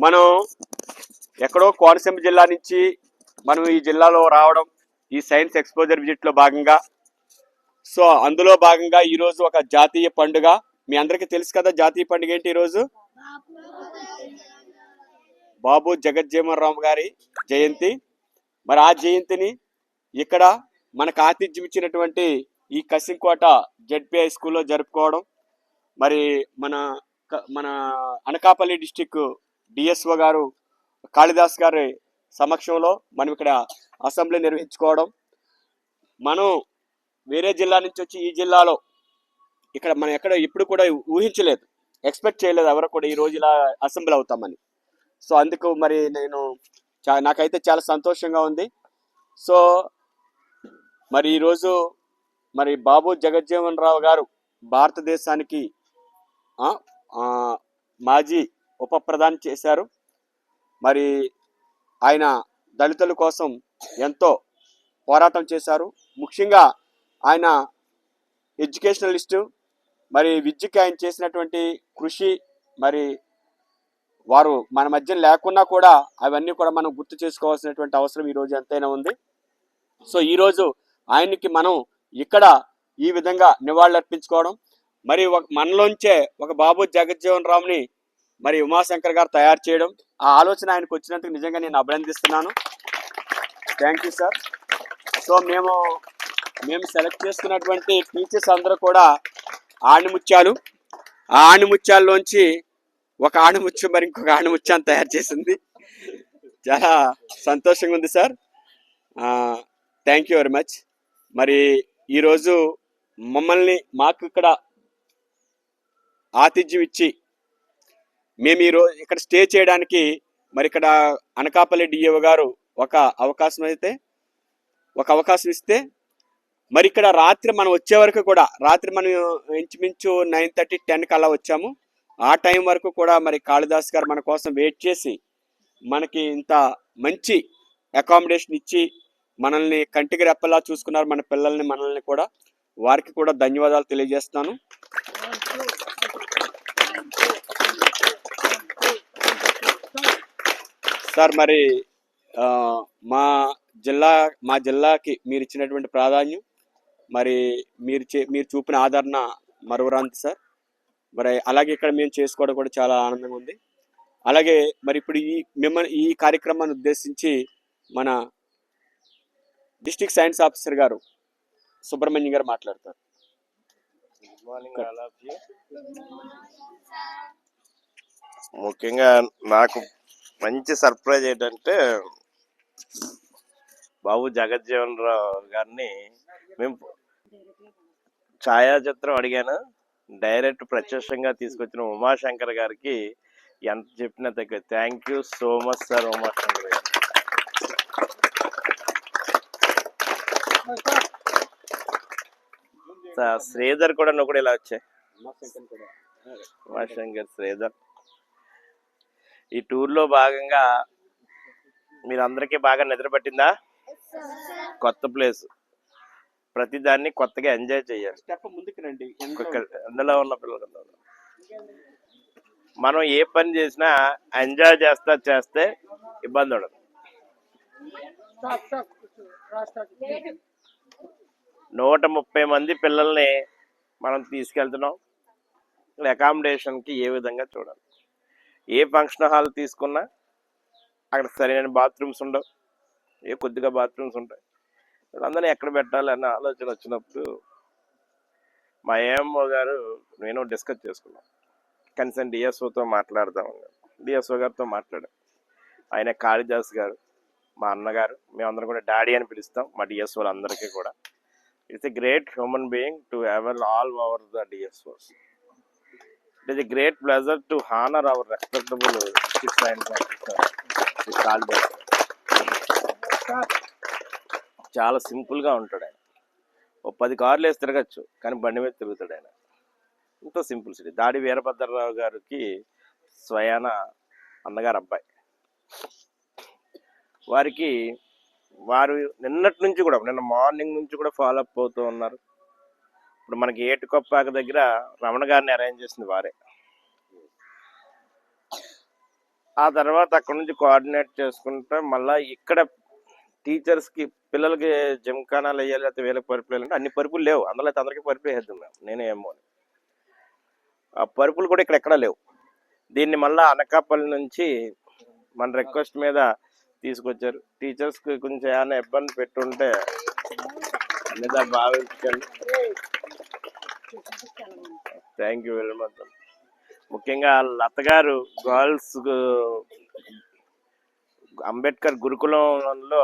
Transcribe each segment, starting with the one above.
మనం ఎక్కడో కోనసీమ జిల్లా నుంచి మనం ఈ జిల్లాలో రావడం, ఈ సైన్స్ ఎక్స్పోజర్ విజిట్లో భాగంగా. సో అందులో భాగంగా ఈరోజు ఒక జాతీయ పండుగ. మీ అందరికీ తెలుసు కదా జాతీయ పండుగ ఏంటి? ఈరోజు బాబు జగజ్జీవన్ రామ్ గారి జయంతి. మరి ఆ జయంతిని ఇక్కడ మనకు ఆతిథ్యం ఇచ్చినటువంటి ఈ కసింకోట జెడ్పీఐ స్కూల్లో జరుపుకోవడం, మరి మన మన అనకాపల్లి డిస్టిక్ డిఎస్ఓ గారు కాళిదాస్ గారి సమక్షంలో మనం ఇక్కడ అసెంబ్లీ నిర్వహించుకోవడం. మనం వేరే జిల్లా నుంచి వచ్చి ఈ జిల్లాలో ఇక్కడ మనం ఎక్కడ ఇప్పుడు కూడా ఊహించలేదు, ఎక్స్పెక్ట్ చేయలేదు ఎవరు కూడా ఈరోజు ఇలా అసెంబ్లీ అవుతామని. సో అందుకు మరి నాకైతే చాలా సంతోషంగా ఉంది. సో మరి ఈరోజు మరి బాబు జగజ్జీవన్ రావు గారు భారతదేశానికి మాజీ ఉప ప్రధాని చేశారు. మరి ఆయన దళితుల కోసం ఎంతో పోరాటం చేశారు. ముఖ్యంగా ఆయన ఎడ్యుకేషనలిస్టు. మరి విద్యకి ఆయన చేసినటువంటి కృషి, మరి వారు మన మధ్య లేకున్నా కూడా అవన్నీ కూడా మనం గుర్తు చేసుకోవాల్సినటువంటి అవసరం ఈరోజు ఎంతైనా ఉంది. సో ఈరోజు ఆయనకి మనం ఇక్కడ ఈ విధంగా నివాళులర్పించుకోవడం, మరి మనలోంచే ఒక బాబు జగజ్జీవన్ రామ్ని మరి ఉమాశంకర్ గారు తయారు చేయడం, ఆ ఆలోచన ఆయనకు వచ్చినందుకు నిజంగా నేను అభినందిస్తున్నాను. Thank you sir. సో మేము సెలెక్ట్ చేసుకున్నటువంటి టీచర్స్ అందరూ కూడా ఆణిముత్యాలు. ఆ ఆణిముత్యాల్లోంచి ఒక ఆణిముత్యం మరి ఇంకొక ఆణిముత్యాన్ని తయారు చేసింది. చాలా సంతోషంగా ఉంది sir. Thank you very much. మరి ఈరోజు మాకు ఇక్కడ ఆతిథ్యం ఇచ్చి మేము ఈరోజు ఇక్కడ స్టే చేయడానికి మరి ఇక్కడ అనకాపల్లి డిఏఓ గారు ఒక అవకాశం ఇస్తే మరి ఇక్కడ రాత్రి మనం వచ్చే వరకు కూడా, రాత్రి మనం ఇంచుమించు 9:30, 10 అలా వచ్చాము. ఆ టైం వరకు కూడా మరి కాళిదాస్ గారు మన కోసం వెయిట్ చేసి మనకి ఇంత మంచి అకామిడేషన్ ఇచ్చి మనల్ని కంటికి రెప్పలా చూసుకున్నారు, మన పిల్లల్ని మనల్ని కూడా. వారికి కూడా ధన్యవాదాలు తెలియజేస్తున్నాను. సార్ మరి మా జిల్లాకి మీరు ఇచ్చినటువంటి ప్రాధాన్యం, మరి మీరు చూపిన ఆదరణ మరువరాంతి సార్. మరి అలాగే ఇక్కడ మేము చేసుకోవడం కూడా చాలా ఆనందంగా ఉంది. అలాగే మరి ఇప్పుడు ఈ కార్యక్రమాన్ని ఉద్దేశించి మన డిస్ట్రిక్ట్ సైన్స్ ఆఫీసర్ గారు సుబ్రహ్మణ్యం గారు మాట్లాడతారు. ముఖ్యంగా నాకు మంచి సర్ప్రైజ్ ఏంటంటే బాబు జగజ్జీవన్ రావు గారిని మేము ఛాయాచిత్రం అడిగాను, డైరెక్ట్ ప్రత్యక్షంగా తీసుకొచ్చిన ఉమాశంకర్ గారికి ఎంత చెప్పినా తగ్గ. Thank you so much sir Umashankar గారు. శ్రీధర్ కూడా నువ్వు కూడా ఇలా వచ్చాయి. ఉమాశంకర్, శ్రీధర్ ఈ టూర్లో భాగంగా మీరందరికీ బాగా నిద్ర పట్టిందా? కొత్త ప్లేస్, ప్రతిదాన్ని కొత్తగా ఎంజాయ్ చేయాలి. అందులో ఉన్న పిల్లలు మనం ఏ పని చేసినా ఎంజాయ్ చేస్తే ఇబ్బంది ఉండదు. 130 మంది పిల్లల్ని మనం తీసుకెళ్తున్నాం. అకామిడేషన్కి ఏ విధంగా చూడాలి, ఏ ఫంక్షన్ హాల్ తీసుకున్నా అక్కడ సరైన బాత్రూమ్స్ ఉండవు, కొద్దిగా బాత్రూమ్స్ ఉంటాయి. వీళ్ళందరినీ ఎక్కడ పెట్టాలి అన్న ఆలోచన వచ్చినప్పుడు మా ఏఎంఓ గారు నేను డిస్కస్ చేసుకున్నాం. కన్సర్న్ డిఎస్ఓతో మాట్లాడదాం. డిఎస్ఓ గారితో మాట్లాడాం. ఆయన కాళిదాస్ గారు, మా అన్నగారు, మేమందరం కూడా డాడీ అని పిలుస్తాం మా డిఎస్ఓలు అందరికీ కూడా. It's a great human being to avail all over the DSOs. It is a great pleasure to honor our respectable science officer, Kaligdas. చాలా సింపుల్గా ఉంటాడు ఆయన. 10 కార్లు వేసి తిరగచ్చు, కానీ బండి మీద తిరుగుతాడు ఆయన. ఎంతో సింపుల్ సిటీ. దాడి వీరభద్రరావు గారికి స్వయాన అన్నగారు అబ్బాయి. వారు నిన్నటి నుంచి కూడా, నిన్న మార్నింగ్ నుంచి కూడా ఫాలో అప్ అవుతూ ఉన్నారు. ఇప్పుడు మనకి ఏటుకొప్పాక దగ్గర రమణ గారిని అరేంజ్ చేసింది వారే. ఆ తర్వాత అక్కడ నుంచి కోఆర్డినేట్ చేసుకుంటా మళ్ళీ ఇక్కడ టీచర్స్కి పిల్లలకి జిమ్ఖానాలు వేయాలి లేకపోతే వేలకు పరుపులు వేయాలంటే అన్ని పరుపులు లేవు, అందులో అయితే అందరికీ పరుపులు వేద్దాం మేము, నేనే ఏమో అని. ఆ పరుపులు కూడా ఇక్కడ ఎక్కడా లేవు. దీన్ని మళ్ళీ అనకాపల్లి నుంచి మన రిక్వెస్ట్ మీద తీసుకొచ్చారు. టీచర్స్కి కొంచెం ఏమైనా ఇబ్బంది పెట్టుంటే లేదా భావించండి. Thank you very much. ముఖ్యంగా లత గారు గర్ల్స్ అంబేద్కర్ గురుకులంలో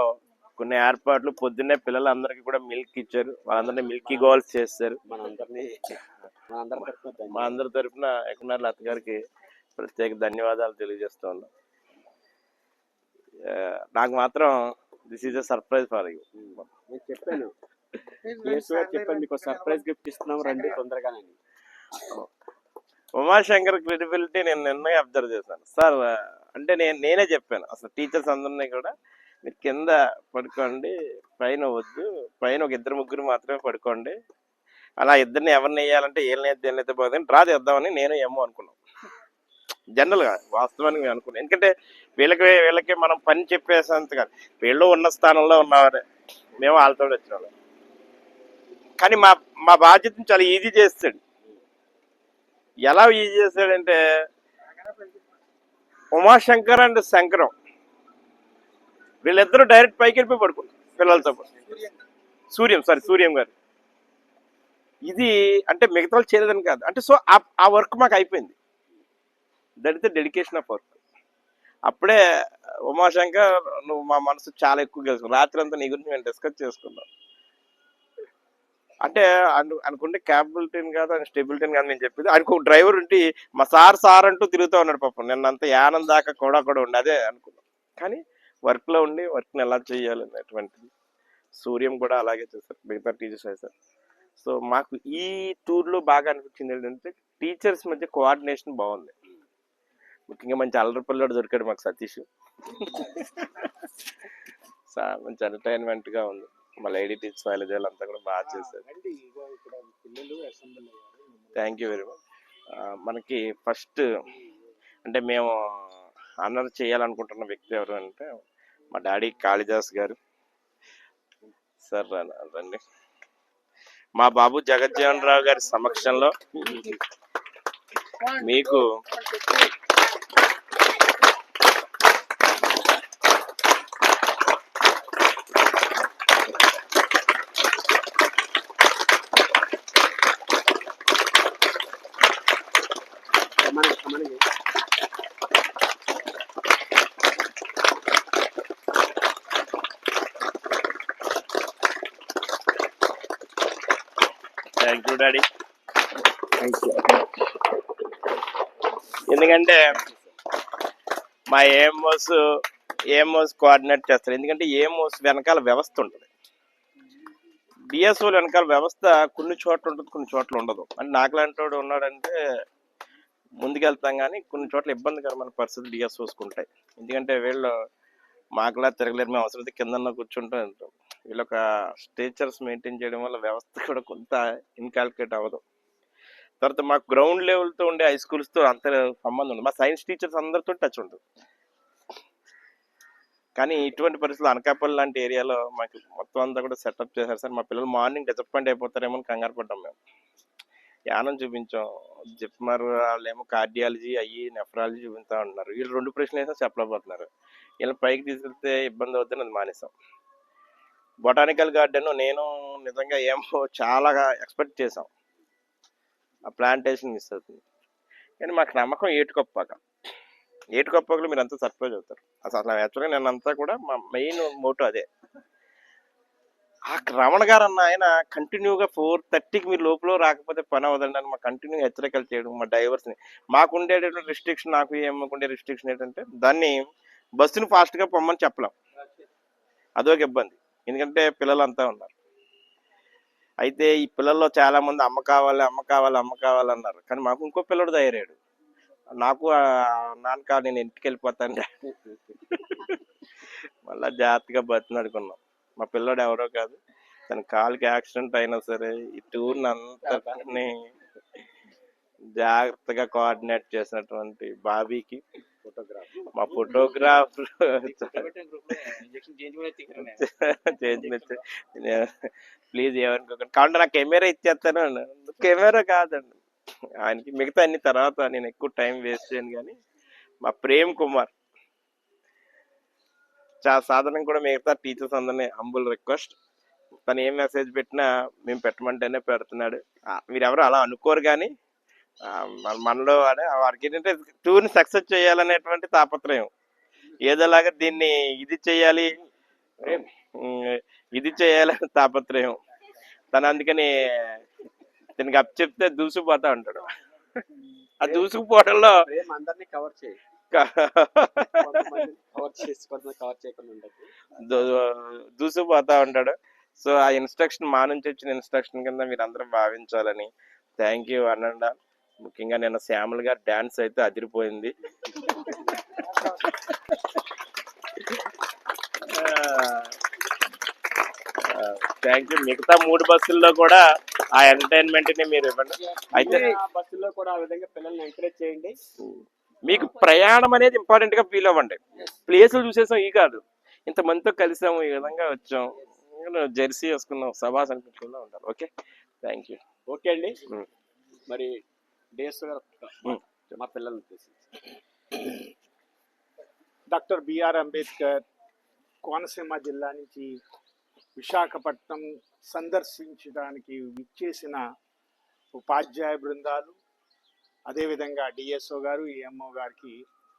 కొన్ని ఏర్పాట్లు పొద్దున్నే పిల్లలందరికీ కూడా మిల్క్ ఇచ్చారు, వాళ్ళందరినీ మిల్కీ గోల్స్ చేస్తారు. మా అందరి తరఫున ఎక్కడున్నారు లత గారికి ప్రత్యేక ధన్యవాదాలు తెలియజేస్తూ ఉన్నాం. నాకు మాత్రం this is a surprise for you. నేను చెప్పాను చెప్పాను మీకు సర్ప్రైజ్ గిఫ్ట్ ఇస్తున్నాం రండి తొందరగానే. ఉమాశంకర్ క్రెడిబిలిటీ నేను నిన్నే అబ్జర్వ్ చేశాను సార్. అంటే నేనే చెప్పాను అసలు టీచర్స్ అందరినీ కూడా మీరు కింద పడుకోండి, పైన వద్దు, పైన ఒక 2-3 మాత్రమే పడుకోండి, అలా ఇద్దరిని ఎవరిని వేయాలంటే ఏళ్ళనైతే బాగుంది డ్రా చేద్దామని నేను ఏమో అనుకున్నాం. జనరల్గా వాస్తవానికి అనుకున్నాను, ఎందుకంటే వీళ్ళకి మనం పని చెప్పేసేంత కాదు, వీళ్ళు ఉన్న స్థానంలో ఉన్నవారే, మేము వాళ్ళతో వచ్చిన వాళ్ళం. కానీ మా బాధ్యతను చాలా ఈజీ చేస్తాడు. ఎలా ఈజీ చేస్తాడంటే ఉమాశంకర్ అండ్ శంకరం వీళ్ళిద్దరూ డైరెక్ట్ పైకి వెళ్ళిపోయి పడుకున్నారు పిల్లలతో పాటు. సూర్యం గారు ఇది అంటే మిగతా వాళ్ళు చేయలేదని కాదు, అంటే సో ఆ వర్క్ మాకు అయిపోయింది. That is the dedication of work. అప్పుడే ఉమాశంకర్ నువ్వు మా మనసు చాలా ఎక్కువ తెలుసుకున్నావు, రాత్రి అంతా నీ గురించి మేము డిస్కస్ చేసుకున్నాం. అంటే అనుకుంటే క్యాపబిలిటీని కాదు అని స్టెబిలిటీని కాదు నేను చెప్పేది. ఆయనకు ఒక డ్రైవర్ ఉంటే మా సార్ అంటూ తిరుగుతూ ఉన్నాడు పాపం, నిన్నంత యానం దాకా కూడా ఉండి అదే అనుకున్నాం. కానీ వర్క్లో ఉండి వర్క్ని ఎలా చేయాలి అనేటువంటిది సూర్యం కూడా అలాగే చేశారు, మిగతా టీచర్స్ చేశారు. సో మాకు ఈ టూర్లో బాగా అనిపించింది ఏంటంటే టీచర్స్ మధ్య కోఆర్డినేషన్ బాగుంది. ముఖ్యంగా మంచి అల్లరిపల్లివాడు దొరికాడు మాకు సతీష్. మంచి ఎంటర్టైన్మెంట్గా ఉంది. మా లేడీ టీచర్స్ శైలజలు అంతా కూడా బాగా చేశారు. Thank you very much. మనకి ఫస్ట్ అంటే మేము ఆనర్ చేయాలనుకుంటున్న వ్యక్తి ఎవరు అంటే మా డాడీ కాళిదాస్ గారు సార్. రండి. మా బాబు జగజ్జీవన్ రావు గారి సమక్షంలో మీకు థ్యాంక్ యూ డాడీ. ఎందుకంటే మా ఏఎంఓస్ కోఆర్డినేట్ చేస్తారు. ఎందుకంటే ఏఎంఓస్ వెనకాల వ్యవస్థ ఉంటుంది, డిఎస్ఓలు వెనకాల వ్యవస్థ కొన్ని చోట్ల ఉంటుంది, కొన్ని చోట్ల ఉండదు. అంటే నాకు లాంటి వాడు ఉన్నాడంటే ముందుకెళ్తాం, కానీ కొన్ని చోట్ల ఇబ్బందికరమైన పరిస్థితులు డిఎస్ఓస్కి ఉంటాయి. ఎందుకంటే వీళ్ళు మాకులా తిరగలేరు, మేము అవసరం కింద కూర్చుంటూ ఉంటాం. వీళ్ళొక స్ట్రక్చర్స్ మెయింటైన్ చేయడం వల్ల వ్యవస్థ కూడా కొంత ఇన్కాల్కులేట్ అవ్వదు. తర్వాత మాకు గ్రౌండ్ లెవెల్తో ఉండే హై స్కూల్స్తో అంత సంబంధం ఉంది. మా సైన్స్ టీచర్స్ అందరితో టచ్ ఉంటుంది. కానీ ఇటువంటి పరిస్థితులు అనకాపల్లి లాంటి ఏరియాలో మాకు మొత్తం అంతా కూడా సెటప్ చేశారు సార్. మా పిల్లలు మార్నింగ్ డిసప్పాయింట్ అయిపోతారేమో అని కంగారు పడ్డాం మేము. యానం చూపించాం, జిప్మర్ వాళ్ళేమో కార్డియాలజీ నెఫ్రాలజీ చూపిస్తా ఉంటున్నారు. వీళ్ళు 2 ప్రశ్నలు వేసినా చెప్పలేకపోతున్నారు. వీళ్ళని పైకి తీసుకెళ్తే ఇబ్బంది అవుతుందని అది మానేసాం. బొటానికల్ గార్డెన్ నేను నిజంగా ఏమో చాలా ఎక్స్పెక్ట్ చేసాం, ఆ ప్లాంటేషన్ మిస్ అవుతుంది. కానీ మాకు నమ్మకం ఏటుకొప్పాకలో మీరు అంతా సర్ప్రైజ్ అవుతారు. అసలు యాక్చువల్గా నేనంతా కూడా మా మెయిన్ మోటో అదే. ఆ రమణ గారు అన్న ఆయన కంటిన్యూగా 4:30కి మీరు లోపల రాకపోతే పని అవ్వదండి అని మా కంటిన్యూ హెచ్చరికలు చేయడం, మా డ్రైవర్స్ని. మాకుండేటటువంటి రిస్ట్రిక్షన్, నాకు ఏమనుకుండే రిస్ట్రిక్షన్ ఏంటంటే దాన్ని బస్సుని ఫాస్ట్గా పొమ్మని చెప్పలేం, అదొక ఇబ్బంది. ఎందుకంటే పిల్లలంతా ఉన్నారు. అయితే ఈ పిల్లల్లో చాలా మంది అమ్మ కావాలి అన్నారు. కానీ మాకు ఇంకో పిల్లడు తయారాడు, నాకు నాన్న నేను ఇంటికి వెళ్ళిపోతాను. మళ్ళా జాగ్రత్తగా బతినడుకున్నాం. మా పిల్లడు ఎవరో కాదు, తన కాలుకి యాక్సిడెంట్ అయినా సరే ఈ టూర్ని అంతని జాగ్రత్తగా కోఆర్డినేట్ చేసినటువంటి బాబీకి ఫోటోగ్రాఫ్ మా ఫోటోగ్రాఫ్ ప్లీజ్ ఏమనుకోకండి, కాబట్టి నాకు కెమెరా ఇచ్చేస్తాను అన్నాను. కెమెరా కాదండి ఆయనకి, మిగతా అన్ని తర్వాత నేను ఎక్కువ టైం వేస్ట్ చేయను. కానీ మా ప్రేమ్ కుమార్ చాలా సాధారణం కూడా మిగతా టీచర్స్ అందరినీ హంబుల్ రిక్వెస్ట్, తను ఏం మెసేజ్ పెట్టినా మేము పెట్టమంటేనే పెడుతున్నాడు. మీరు ఎవరు అలా అనుకోరు, కానీ మనలో అదే వారికి ఏంటంటే టూర్ని సక్సెస్ చేయాలనేటువంటి తాపత్రయం. ఏదోలాగా దీన్ని ఇది చేయాలి, ఇది చేయాలని తాపత్రయం. తను అందుకని దీనికి అప్ చెప్తే దూసుకుపోతా ఉంటాడు. ఆ దూసుకుపోవడంలో అందరినీ కవర్ చేయి, కవర్ చేయకుండా ఉండదు, దూసుకుపోతా ఉంటాడు. సో ఆ ఇన్స్ట్రక్షన్ మా నుంచి వచ్చిన ఇన్స్ట్రక్షన్ కింద మీరు అందరూ భావించాలని. Thank you అనండా. ముఖ్యంగా నేను శ్యామల్ గారు డాన్స్ అయితే అదిరిపోయింది. Thank you. మిగతా 3 బస్సుల్లో కూడా ఆ ఎంటర్టైన్మెంట్ ని మీరు ఇవ్వండి. అయితే బస్సుల్లో కూడా ఆ విధంగా పిల్లల్ని ఎంకరేజ్ చేయండి. మీకు ప్రయాణం అనేది ఇంపార్టెంట్ గా ఫీల్ అవ్వండి. ప్లేసులు చూసేసాం ఈ కాదు, ఇంతమందితో కలిసాము, ఈ విధంగా వచ్చాం, జెర్సీ వేసుకున్నాం, సభాస్ అనిపించుకుంటూ ఉంటారు. Okay, thank you. ఓకే అండి. మరి డేస్ మా పిల్లల్ని చూసి డాక్టర్ బిఆర్ అంబేద్కర్ కోనసీమ జిల్లా నుంచి విశాఖపట్నం సందర్శించడానికి విచ్చేసిన ఉపాధ్యాయ బృందాలు, అదేవిధంగా డిఎస్ఓ గారు, ఈఎంఓ గారికి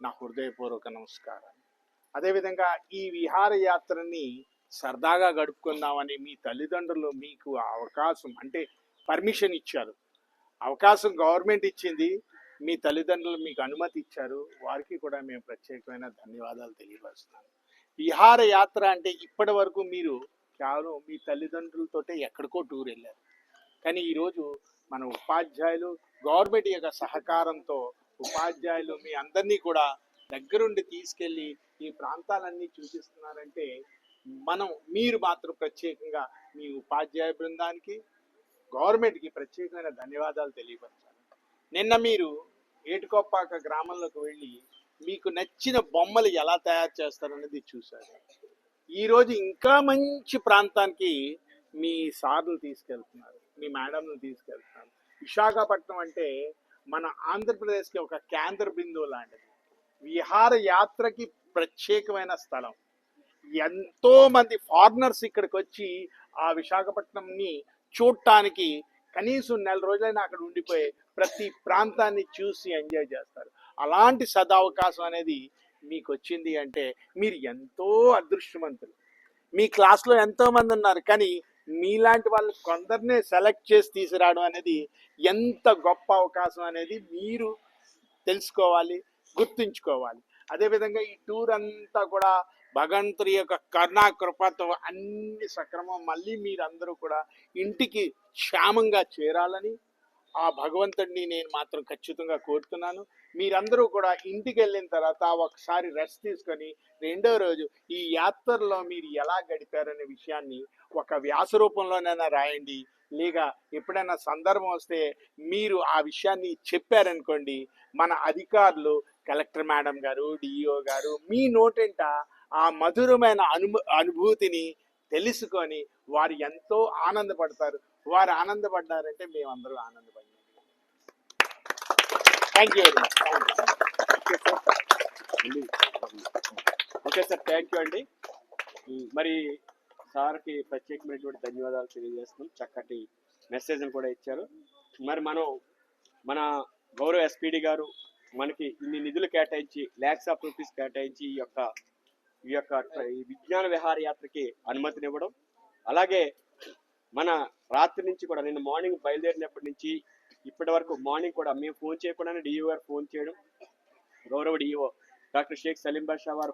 నా హృదయపూర్వక నమస్కారం. అదేవిధంగా ఈ విహారయాత్రని సరదాగా గడుపుకుందామని మీ తల్లిదండ్రులు మీకు అవకాశం అంటే పర్మిషన్ ఇచ్చారు, అవకాశం గవర్నమెంట్ ఇచ్చింది, మీ తల్లిదండ్రులు మీకు అనుమతి ఇచ్చారు, వారికి కూడా మేము ప్రత్యేకమైన ధన్యవాదాలు తెలియపరుస్తున్నాను. విహారయాత్ర అంటే ఇప్పటి వరకు మీరు కేవలం మీ తల్లిదండ్రులతోటే ఎక్కడికో టూర్ వెళ్ళారు, కానీ ఈరోజు మన ఉపాధ్యాయులు గవర్నమెంట్ యొక్క సహకారంతో ఉపాధ్యాయులు మీ అందరినీ కూడా దగ్గరుండి తీసుకెళ్ళి ఈ ప్రాంతాలన్నీ చూపిస్తున్నారంటే మీరు మాత్రం ప్రత్యేకంగా మీ ఉపాధ్యాయ బృందానికి, గవర్నమెంట్కి ప్రత్యేకమైన ధన్యవాదాలు తెలియపరచాలి. నిన్న మీరు ఏటుకొప్పాక గ్రామంలోకి వెళ్ళి మీకు నచ్చిన బొమ్మలు ఎలా తయారు చేస్తారనేది చూశారు. ఈరోజు ఇంకా మంచి ప్రాంతానికి మీ సార్లు తీసుకెళ్తున్నారు, మీ మేడంలు తీసుకెళ్తున్నారు. విశాఖపట్నం అంటే మన ఆంధ్రప్రదేశ్కి ఒక కేంద్ర బిందువు లాంటిది, విహార యాత్రకి ప్రత్యేకమైన స్థలం. ఎంతో మంది ఫారినర్స్ ఇక్కడికి వచ్చి ఆ విశాఖపట్నంని చూడటానికి కనీసం 4 రోజులైనా అక్కడ ఉండిపోయి ప్రతి ప్రాంతాన్ని చూసి ఎంజాయ్ చేస్తారు. అలాంటి సదవకాశం అనేది మీకు వచ్చింది అంటే మీరు ఎంతో అదృష్టవంతులు. మీ క్లాస్లో ఎంతో మంది ఉన్నారు, కానీ మీలాంటి వాళ్ళు కొందరినే సెలెక్ట్ చేసి తీసుకురావడం అనేది ఎంత గొప్ప అవకాశం అనేది మీరు తెలుసుకోవాలి, గుర్తుంచుకోవాలి. అదేవిధంగా ఈ టూర్ అంతా కూడా భగవంతుడి యొక్క కరుణా కృపతో అన్ని సక్రమం, మళ్ళీ మీరందరూ కూడా ఇంటికి క్షేమంగా చేరాలని ఆ భగవంతుడిని నేను మాత్రం ఖచ్చితంగా కోరుతున్నాను. మీరందరూ కూడా ఇంటికి వెళ్ళిన తర్వాత ఒకసారి రెస్ట్ తీసుకొని రెండో రోజు ఈ యాత్రలో మీరు ఎలా గడిపారనే విషయాన్ని ఒక వ్యాస రూపంలోనైనా రాయండి, లేక ఎప్పుడైనా సందర్భం వస్తే మీరు ఆ విషయాన్ని చెప్పారనుకోండి, మన అధికారులు కలెక్టర్ మేడం గారు, డిఈఓ గారు మీ నోటెంట ఆ మధురమైన అనుభూతిని తెలుసుకొని వారు ఎంతో ఆనందపడతారు. వారు ఆనందపడ్డారంటే మేమందరూ ఆనందపడ్డాం. Thank you very much. Okay sir, thank you అండి. మరి సార్కి ప్రత్యేకమైనటువంటి ధన్యవాదాలు తెలియజేస్తున్నాం, చక్కటి మెసేజ్ని కూడా ఇచ్చారు. మరి మన గౌరవ ఎస్పీడి గారు మనకి ఇన్ని నిధులు కేటాయించి lakhs of rupees కేటాయించి ఈ యొక్క విజ్ఞాన విహారయాత్రకి అనుమతినివ్వడం, అలాగే మన రాత్రి నుంచి కూడా నిన్న మార్నింగ్ బయలుదేరినప్పటి నుంచి ఇప్పటి వరకు మార్నింగ్ కూడా మేము ఫోన్ చేయకుండానే డిఈఓ గారు ఫోన్ చేయడం, గౌరవ డిఈఓ డాక్టర్ షేక్ సలీం బాషా వారు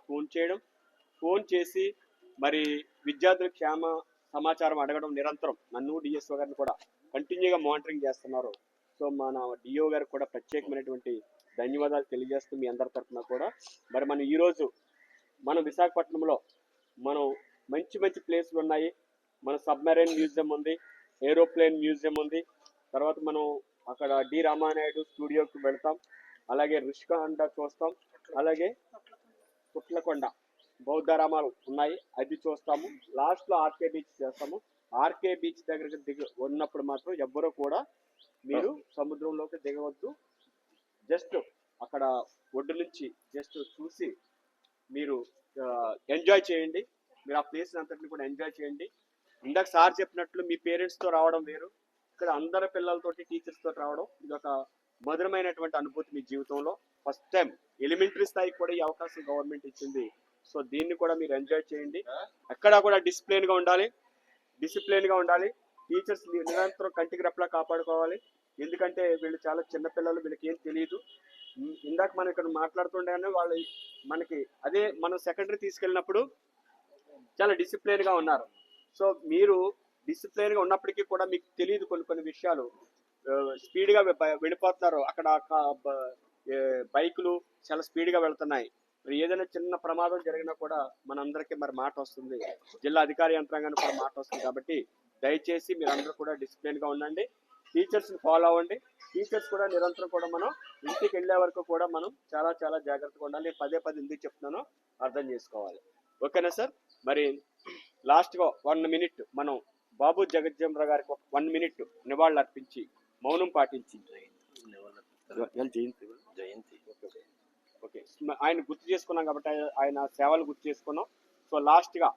ఫోన్ చేసి మరి విద్యార్థుల క్షేమ సమాచారం అడగడం నిరంతరం నన్ను డిఎస్ఓ గారిని కూడా కంటిన్యూగా మానిటరింగ్ చేస్తున్నారు. సో మన డిఓ గారికి కూడా ప్రత్యేకమైనటువంటి ధన్యవాదాలు తెలియజేస్తూ మీ అందరి తరఫున కూడా మరి మనం ఈరోజు మనం విశాఖపట్నంలో మంచి ప్లేసులు ఉన్నాయి. మన సబ్మెరైన్ మ్యూజియం ఉంది, ఏరోప్లేన్ మ్యూజియం ఉంది, తర్వాత మనం అక్కడ డి రామానాయుడు స్టూడియోకి వెళ్తాం, అలాగే రుషికాండ చూస్తాం, అలాగే పుట్లకొండ బౌద్ధారామాలు ఉన్నాయి, అది చూస్తాము. లాస్ట్లో ఆర్కే బీచ్ చేస్తాము. ఆర్కే బీచ్ దగ్గరికి దిగి ఉన్నప్పుడు మాత్రం ఎవ్వరూ కూడా మీరు సముద్రంలోకి దిగవద్దు. జస్ట్ అక్కడ ఒడ్డు నుంచి జస్ట్ చూసి మీరు ఎంజాయ్ చేయండి. మీరు ఆ ప్లేస్ అంతటిని కూడా ఎంజాయ్ చేయండి. ఇందాక సార్ చెప్పినట్లు మీ పేరెంట్స్తో రావడం వేరు, ఇక్కడ అందరి పిల్లలతోటి టీచర్స్ తోటి రావడం ఇది ఒక మధురమైనటువంటి అనుభూతి మీ జీవితంలో. ఫస్ట్ టైం ఎలిమెంటరీ స్థాయికి కూడా ఈ అవకాశం గవర్నమెంట్ ఇచ్చింది. సో దీన్ని కూడా మీరు ఎంజాయ్ చేయండి. ఎక్కడా కూడా డిసిప్లిన్గా ఉండాలి. టీచర్స్ నిరంతరం కంటికి రెప్పలా కాపాడుకోవాలి. ఎందుకంటే వీళ్ళు చాలా చిన్నపిల్లలు, వీళ్ళకి ఏం తెలియదు. ఇందాక మనం ఇక్కడ మాట్లాడుతుండగానే వాళ్ళు మనకి అదే మనం సెకండరీ తీసుకెళ్ళినప్పుడు చాలా డిసిప్లిన్గా ఉన్నారు. సో మీరు డిసిప్లిన్గా ఉన్నప్పటికీ కూడా మీకు తెలియదు కొన్ని విషయాలు. స్పీడ్గా వెళ్ళిపోతున్నారు. అక్కడ బైకులు చాలా స్పీడ్గా వెళ్తున్నాయి. మరి ఏదైనా చిన్న ప్రమాదం జరిగినా కూడా మనందరికీ మరి మాట వస్తుంది, జిల్లా అధికారి యంత్రాంగానికి కూడా మాట వస్తుంది. కాబట్టి దయచేసి మీరందరూ కూడా డిసిప్లిన్గా ఉండండి, టీచర్స్ని ఫాలో అవ్వండి. టీచర్స్ కూడా నిరంతరం కూడా మనం ఇంటికి వెళ్ళే వరకు కూడా మనం చాలా చాలా జాగ్రత్తగా ఉండాలి. పదే ఎందుకు చెప్తున్నానో అర్థం చేసుకోవాలి. ఓకేనా సార్? మరి లాస్ట్గా 1 మినిట్ మనం బాబు జగజ్జనరావు గారికి 1 మినిట్ నివాళులు అర్పించి మౌనం పాటించి జయంతి ఓకే ఆయన గుర్తు చేసుకున్నాం కాబట్టి ఆయన సేవలు గుర్తు చేసుకున్నాం. సో లాస్ట్గా